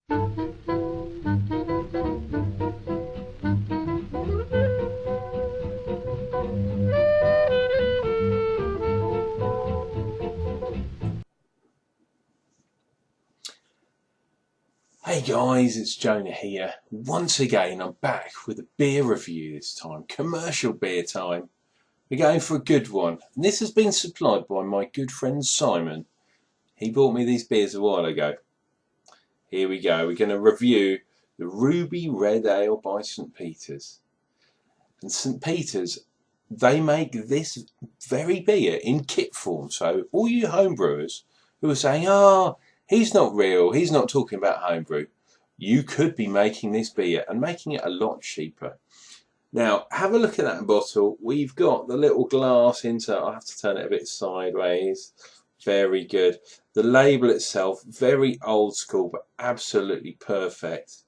Hey guys, it's Jonah here. Once again, I'm back with a beer review this time. Commercial beer time. We're going for a good one. And this has been supplied by my good friend Simon. He bought me these beers a while ago. Here we go. We're going to review the Ruby Red Ale by St. Peter's. And St. Peter's, they make this very beer in kit form. So all you homebrewers who are saying, he's not real, he's not talking about homebrew, you could be making this beer and making it a lot cheaper. Now, have a look at that bottle. We've got the little glass insert. I'll have to turn it a bit sideways. Very good. The label itself, very old school, but absolutely perfect.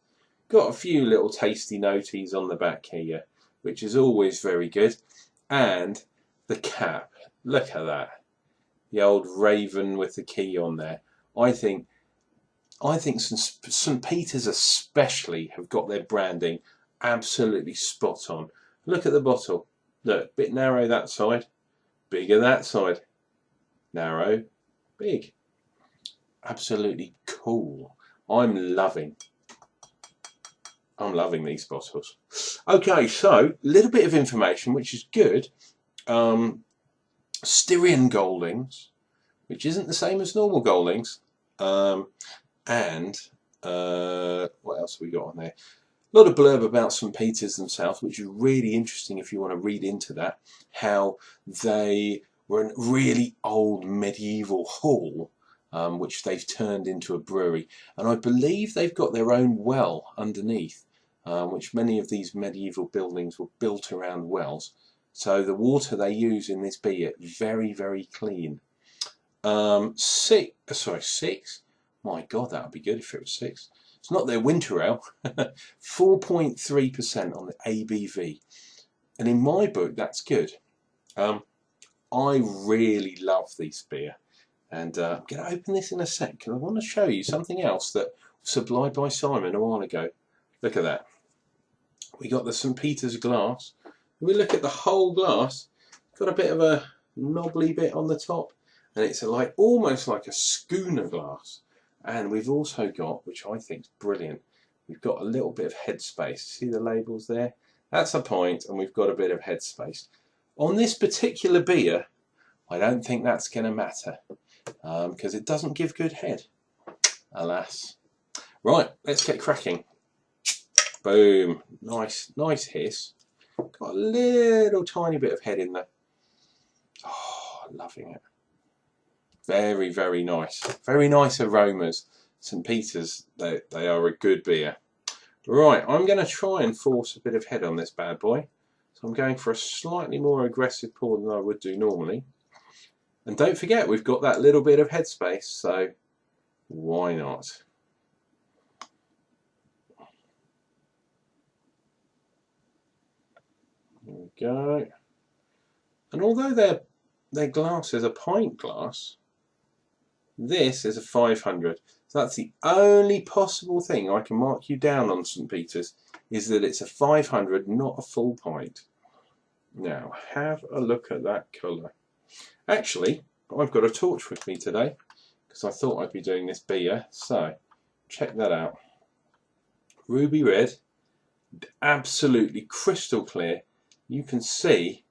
Got a few little tasty noties on the back here, which is always very good. And the cap, look at that. The old raven with the key on there. I think St. Peter's especially have got their branding absolutely spot on. Look at the bottle. Look, bit narrow that side, bigger that side. Narrow, big. Absolutely cool. I'm loving these bottles. Okay, so a little bit of information, which is good. Styrian Goldings, which isn't the same as normal Goldings. And what else have we got on there? A lot of blurb about St. Peter's themselves, which is really interesting if you want to read into that. How they were a really old medieval hall, which they've turned into a brewery. And I believe they've got their own well underneath, which many of these medieval buildings were built around wells. So the water they use in this beer, very, very clean. 6. My God, that would be good if it was 6. It's not their winter ale. 4.3% on the ABV. And in my book, that's good. I really love this beer. And I'm going to open this in a sec because I want to show you something else that was supplied by Simon a while ago. Look at that. We got the St. Peter's glass. We look at the whole glass. Got a bit of a knobbly bit on the top. And it's almost like a schooner glass. And we've also got, which I think is brilliant, we've got a little bit of headspace. See the labels there? That's a pint, and we've got a bit of headspace. On this particular beer, I don't think that's going to matter because it doesn't give good head, alas. Right, let's get cracking. Boom. Nice hiss. Got a little tiny bit of head in there. Oh, loving it. Very, very nice. Very nice aromas. St. Peter's, they are a good beer. Right, I'm going to try and force a bit of head on this bad boy. So I'm going for a slightly more aggressive pour than I would do normally. And don't forget, we've got that little bit of headspace, so why not? There we go. And although their glass is a pint glass, this is a 500. So that's the only possible thing I can mark you down on St. Peter's, is that it's a 500, not a full pint. Now, have a look at that colour. Actually, I've got a torch with me today, because I thought I'd be doing this beer. So, check that out. Ruby red, absolutely crystal clear. You can see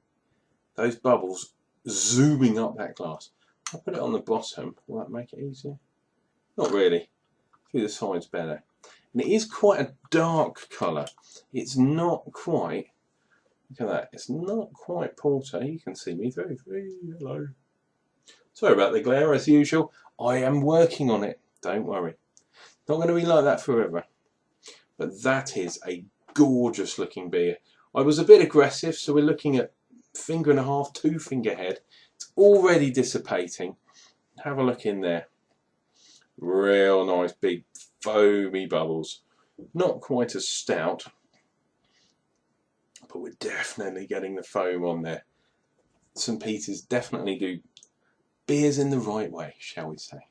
those bubbles zooming up that glass. I'll put it on the bottom. Will that make it easier? Not really. Through the sides better. And it is quite a dark colour. It's not quite, look at that, it's not quite porter. You can see me through. Hello. Sorry about the glare as usual. I am working on it. Don't worry. Not going to be like that forever. But that is a gorgeous looking beer. I was a bit aggressive, so we're looking at 1.5 finger, 2 finger head. It's already dissipating. Have a look in there. Real nice big foamy bubbles. Not quite as stout, but we're definitely getting the foam on there. St. Peter's definitely do beers in the right way, shall we say.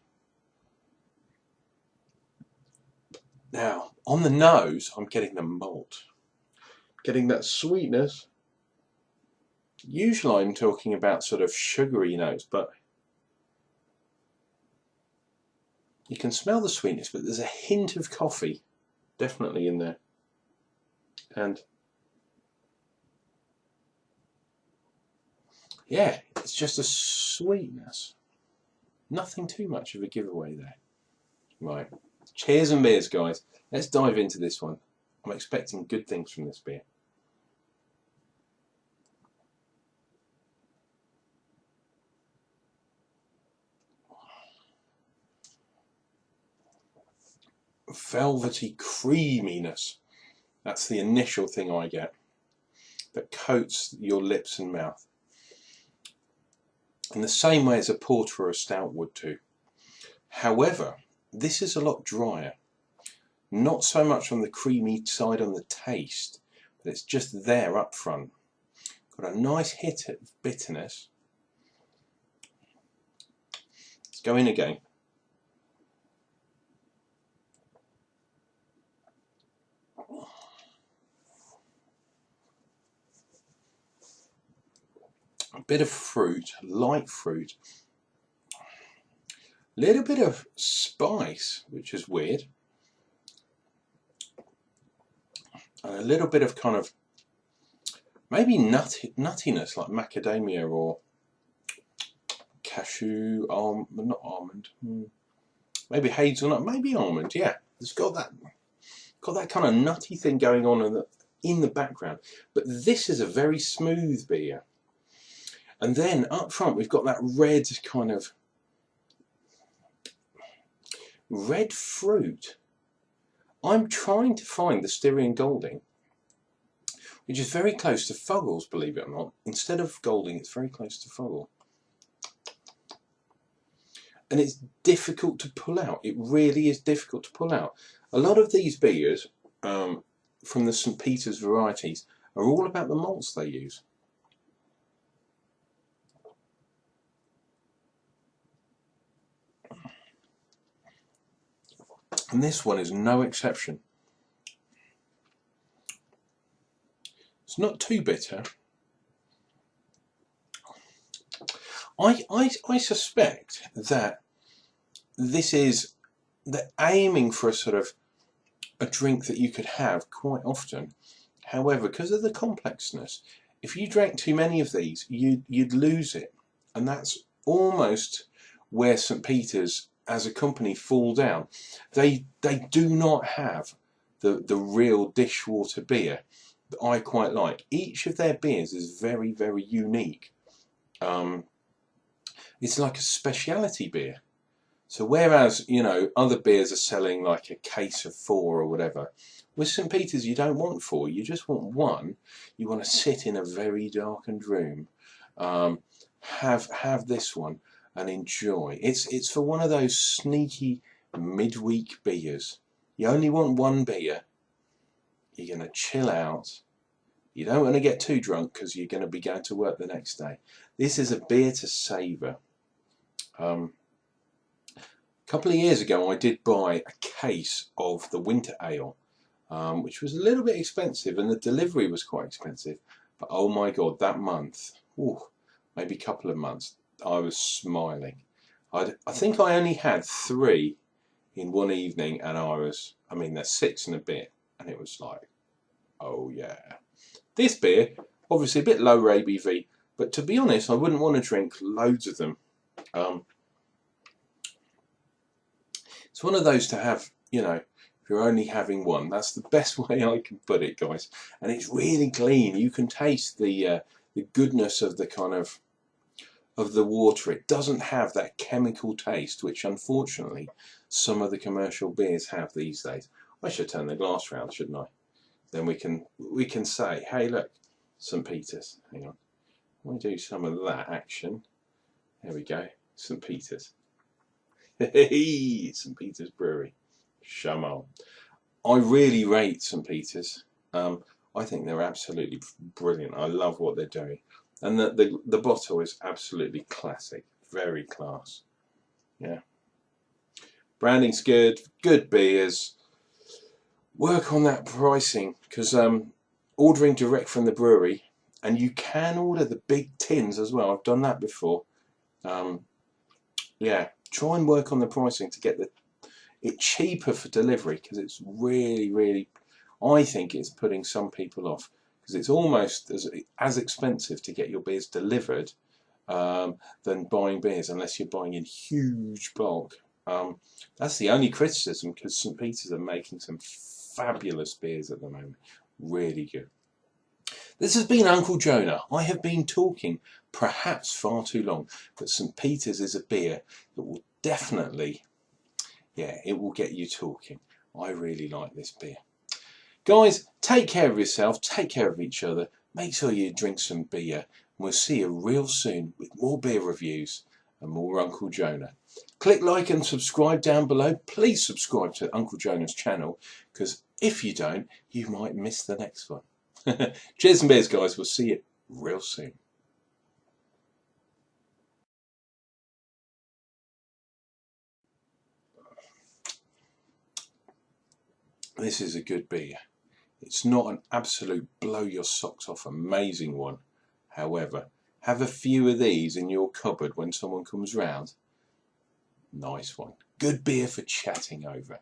Now, on the nose, I'm getting the malt. Getting that sweetness. Usually I'm talking about sort of sugary notes, but you can smell the sweetness, but there's a hint of coffee definitely in there. And yeah, it's just a sweetness. Nothing too much of a giveaway there. Right. Cheers and beers, guys. Let's dive into this one. I'm expecting good things from this beer. Velvety creaminess. That's the initial thing I get that coats your lips and mouth. In the same way as a porter or a stout would do. However, this is a lot drier. Not so much on the creamy side on the taste, but it's just there up front. Got a nice hit of bitterness. Let's go in again. A bit of fruit, light fruit. A little bit of spice, which is weird. And a little bit of kind of maybe nuttiness, like macadamia or cashew, not almond. Maybe hazelnut, maybe almond. Yeah, it's got that kind of nutty thing going on in the background. But this is a very smooth beer. And then up front we've got that red kind of red fruit. I'm trying to find the Styrian Golding, which is very close to Fuggles, believe it or not. Instead of Golding, it's very close to Fuggle. And it's difficult to pull out. It really is difficult to pull out. A lot of these beers from the St. Peter's varieties are all about the malts they use. And this one is no exception. It's not too bitter. I suspect that this is they're aiming for a sort of a drink that you could have quite often. However, because of the complexness, if you drank too many of these, you'd lose it. And that's almost where St. Peter's as a company fall down. They do not have the real dishwater beer that I quite like. Each of their beers is very, very unique. It's like a speciality beer. So whereas, you know, other beers are selling like a case of 4 or whatever, with St. Peter's you don't want 4, you just want 1. You want to sit in a very darkened room, have this one and enjoy. It's for one of those sneaky midweek beers. You only want 1 beer, you're going to chill out. You don't want to get too drunk because you're going to be going to work the next day. This is a beer to savour. A couple of years ago I did buy a case of the winter ale, which was a little bit expensive and the delivery was quite expensive, but oh my god, that month, maybe a couple of months, I was smiling. I think I only had 3 in one evening and I mean they're 6 and a bit, and it was like, oh yeah. This beer, obviously a bit lower ABV, but to be honest I wouldn't want to drink loads of them. It's one of those to have, you know, if you're only having 1. That's the best way I can put it, guys. And it's really clean. You can taste the goodness of the kind of the water. It doesn't have that chemical taste, which unfortunately some of the commercial beers have these days. I should turn the glass round, shouldn't I? Then we can say, hey, look, St. Peter's. Hang on, let me do some of that action. There we go, St. Peter's. Hey, St. Peter's Brewery. Shaman. I really rate St. Peter's. I think they're absolutely brilliant. I love what they're doing. And the bottle is absolutely classic. Very class. Yeah. Branding's good. Good beers. work on that pricing, because ordering direct from the brewery, and you can order the big tins as well. I've done that before. Yeah, try and work on the pricing to get it cheaper for delivery, because it's really, I think it's putting some people off, because it's almost as expensive to get your beers delivered than buying beers, unless you're buying in huge bulk. That's the only criticism, because St. Peter's are making some fabulous beers at the moment. Really good. This has been Uncle Jonah. I have been talking perhaps far too long, but St. Peter's is a beer that will definitely, yeah, it will get you talking. I really like this beer. Guys, take care of yourself, take care of each other, make sure you drink some beer, and we'll see you real soon with more beer reviews and more Uncle Jonah. Click like and subscribe down below. Please subscribe to Uncle Jonah's channel, because if you don't, you might miss the next one. Cheers and beers, guys. We'll see you real soon. This is a good beer. It's not an absolute blow your socks off amazing one. However, have a few of these in your cupboard when someone comes round. Nice one. Good beer for chatting over.